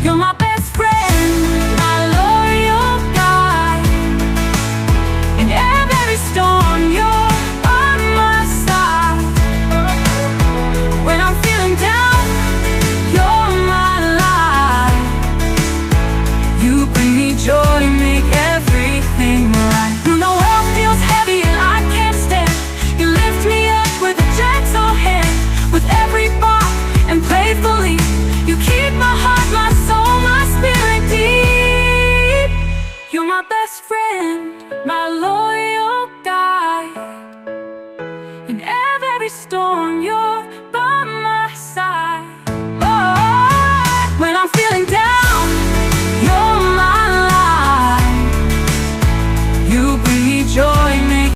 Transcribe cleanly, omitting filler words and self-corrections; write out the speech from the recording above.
You're my best friend, my loyal guide. In every storm, you're on my side. When I'm feeling down, you're my light. You bring me joy, make everything right. When the world feels heavy and I can't stand, you lift me up with a gentle hand. With every bark and playfully, you keep my heart, my soul, my spirit deep. You're my best friend, my loyal guide. In every storm, you're